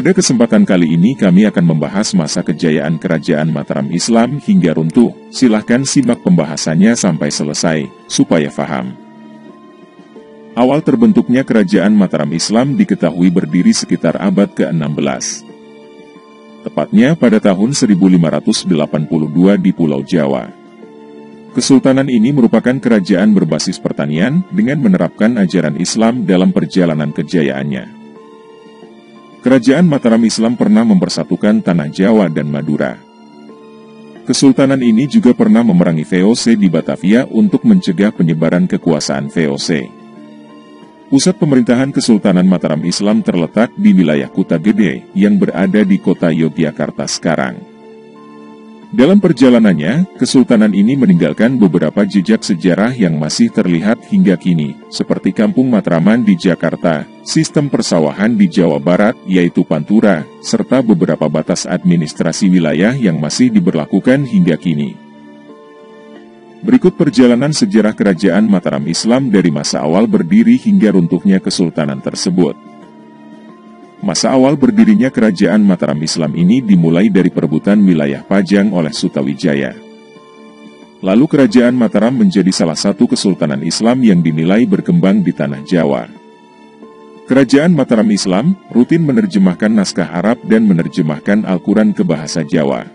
Pada kesempatan kali ini kami akan membahas masa kejayaan Kerajaan Mataram Islam hingga runtuh. Silahkan simak pembahasannya sampai selesai, supaya paham. Awal terbentuknya Kerajaan Mataram Islam diketahui berdiri sekitar abad ke-16. Tepatnya pada tahun 1582 di Pulau Jawa. Kesultanan ini merupakan kerajaan berbasis pertanian dengan menerapkan ajaran Islam dalam perjalanan kejayaannya. Kerajaan Mataram Islam pernah mempersatukan tanah Jawa dan Madura. Kesultanan ini juga pernah memerangi VOC di Batavia untuk mencegah penyebaran kekuasaan VOC. Pusat pemerintahan Kesultanan Mataram Islam terletak di wilayah Kuta Gede yang berada di kota Yogyakarta sekarang. Dalam perjalanannya, Kesultanan ini meninggalkan beberapa jejak sejarah yang masih terlihat hingga kini, seperti Kampung Matraman di Jakarta, sistem persawahan di Jawa Barat yaitu Pantura, serta beberapa batas administrasi wilayah yang masih diberlakukan hingga kini. Berikut perjalanan sejarah Kerajaan Mataram Islam dari masa awal berdiri hingga runtuhnya Kesultanan tersebut. Masa awal berdirinya Kerajaan Mataram Islam ini dimulai dari perebutan wilayah Pajang oleh Sutawijaya. Lalu Kerajaan Mataram menjadi salah satu kesultanan Islam yang dinilai berkembang di tanah Jawa. Kerajaan Mataram Islam rutin menerjemahkan naskah Arab dan menerjemahkan Al-Quran ke bahasa Jawa.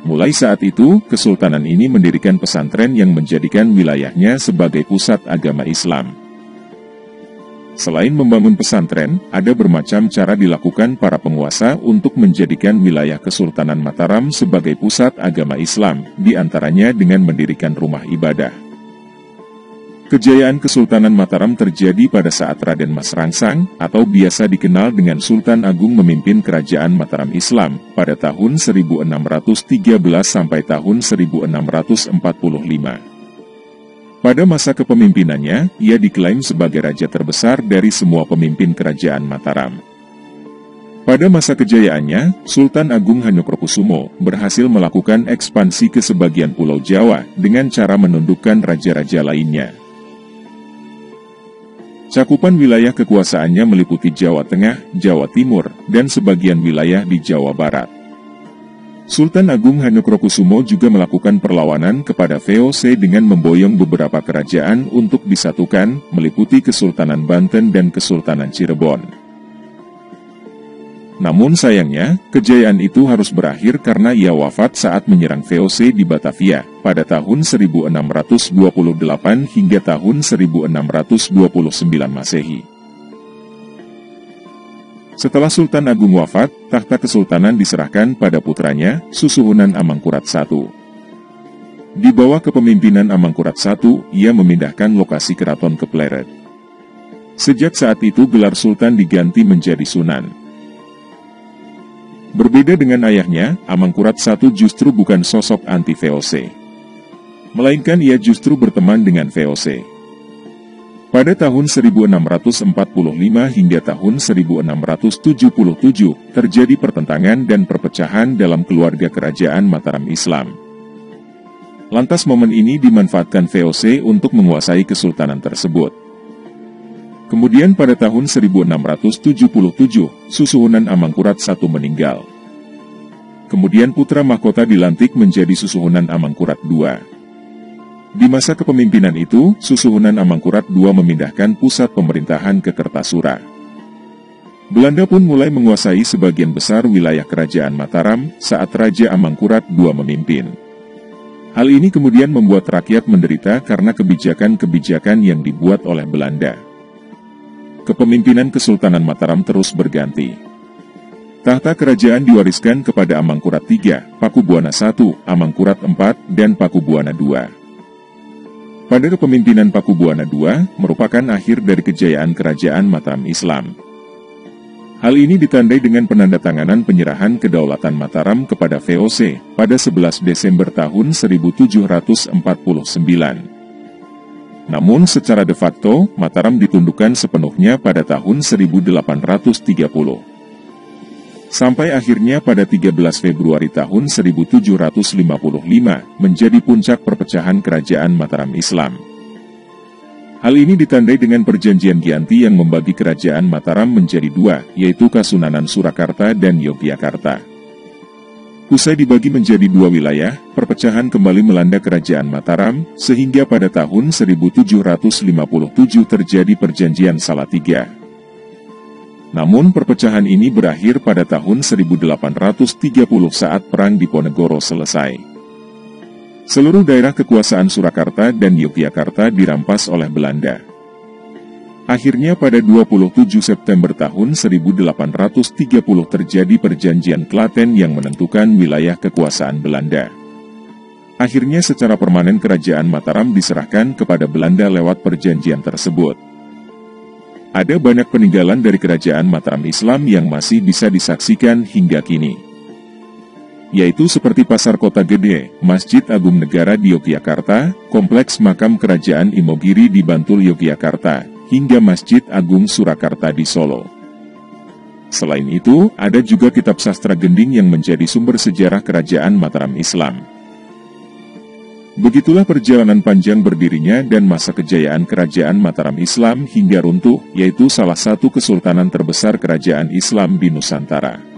Mulai saat itu, kesultanan ini mendirikan pesantren yang menjadikan wilayahnya sebagai pusat agama Islam. Selain membangun pesantren, ada bermacam cara dilakukan para penguasa untuk menjadikan wilayah Kesultanan Mataram sebagai pusat agama Islam, di antaranya dengan mendirikan rumah ibadah. Kejayaan Kesultanan Mataram terjadi pada saat Raden Mas Rangsang, atau biasa dikenal dengan Sultan Agung memimpin Kerajaan Mataram Islam, pada tahun 1613 sampai tahun 1645. Pada masa kepemimpinannya, ia diklaim sebagai raja terbesar dari semua pemimpin Kerajaan Mataram. Pada masa kejayaannya, Sultan Agung Hanyokrokusumo berhasil melakukan ekspansi ke sebagian Pulau Jawa dengan cara menundukkan raja-raja lainnya. Cakupan wilayah kekuasaannya meliputi Jawa Tengah, Jawa Timur, dan sebagian wilayah di Jawa Barat. Sultan Agung Hanyokrokusumo juga melakukan perlawanan kepada VOC dengan memboyong beberapa kerajaan untuk disatukan, meliputi Kesultanan Banten dan Kesultanan Cirebon. Namun sayangnya, kejayaan itu harus berakhir karena ia wafat saat menyerang VOC di Batavia, pada tahun 1628 hingga tahun 1629 Masehi. Setelah Sultan Agung wafat, tahta kesultanan diserahkan pada putranya, Susuhunan Amangkurat I. Di bawah kepemimpinan Amangkurat I, ia memindahkan lokasi keraton ke Pleret. Sejak saat itu gelar Sultan diganti menjadi Sunan. Berbeda dengan ayahnya, Amangkurat I justru bukan sosok anti-VOC. Melainkan ia justru berteman dengan VOC. Pada tahun 1645 hingga tahun 1677, terjadi pertentangan dan perpecahan dalam keluarga Kerajaan Mataram Islam. Lantas momen ini dimanfaatkan VOC untuk menguasai kesultanan tersebut. Kemudian pada tahun 1677, Susuhunan Amangkurat I meninggal. Kemudian putra mahkota dilantik menjadi Susuhunan Amangkurat II. Di masa kepemimpinan itu, Susuhunan Amangkurat II memindahkan pusat pemerintahan ke Kertasura. Belanda pun mulai menguasai sebagian besar wilayah Kerajaan Mataram saat Raja Amangkurat II memimpin. Hal ini kemudian membuat rakyat menderita karena kebijakan-kebijakan yang dibuat oleh Belanda. Kepemimpinan Kesultanan Mataram terus berganti. Tahta kerajaan diwariskan kepada Amangkurat III, Pakubuwana I, Amangkurat IV, dan Pakubuwana II. Pada kepemimpinan Pakubuwana II, merupakan akhir dari kejayaan Kerajaan Mataram Islam. Hal ini ditandai dengan penandatanganan penyerahan kedaulatan Mataram kepada VOC pada 11 Desember tahun 1749. Namun secara de facto, Mataram ditundukkan sepenuhnya pada tahun 1830. Sampai akhirnya pada 13 Februari tahun 1755 menjadi puncak perpecahan Kerajaan Mataram Islam. Hal ini ditandai dengan perjanjian Giyanti yang membagi kerajaan Mataram menjadi dua, yaitu Kasunanan Surakarta dan Yogyakarta. Usai dibagi menjadi dua wilayah, perpecahan kembali melanda kerajaan Mataram, sehingga pada tahun 1757 terjadi perjanjian Salatiga. Namun perpecahan ini berakhir pada tahun 1830 saat Perang Diponegoro selesai. Seluruh daerah kekuasaan Surakarta dan Yogyakarta dirampas oleh Belanda. Akhirnya pada 27 September tahun 1830 terjadi perjanjian Klaten yang menentukan wilayah kekuasaan Belanda. Akhirnya secara permanen kerajaan Mataram diserahkan kepada Belanda lewat perjanjian tersebut. Ada banyak peninggalan dari kerajaan Mataram Islam yang masih bisa disaksikan hingga kini, yaitu seperti Pasar Kota Gede, Masjid Agung Negara di Yogyakarta, Kompleks Makam Kerajaan Imogiri di Bantul Yogyakarta, hingga Masjid Agung Surakarta di Solo. Selain itu, ada juga kitab sastra Gending yang menjadi sumber sejarah kerajaan Mataram Islam. Begitulah perjalanan panjang berdirinya dan masa kejayaan kerajaan Mataram Islam hingga runtuh, yaitu salah satu kesultanan terbesar kerajaan Islam di Nusantara.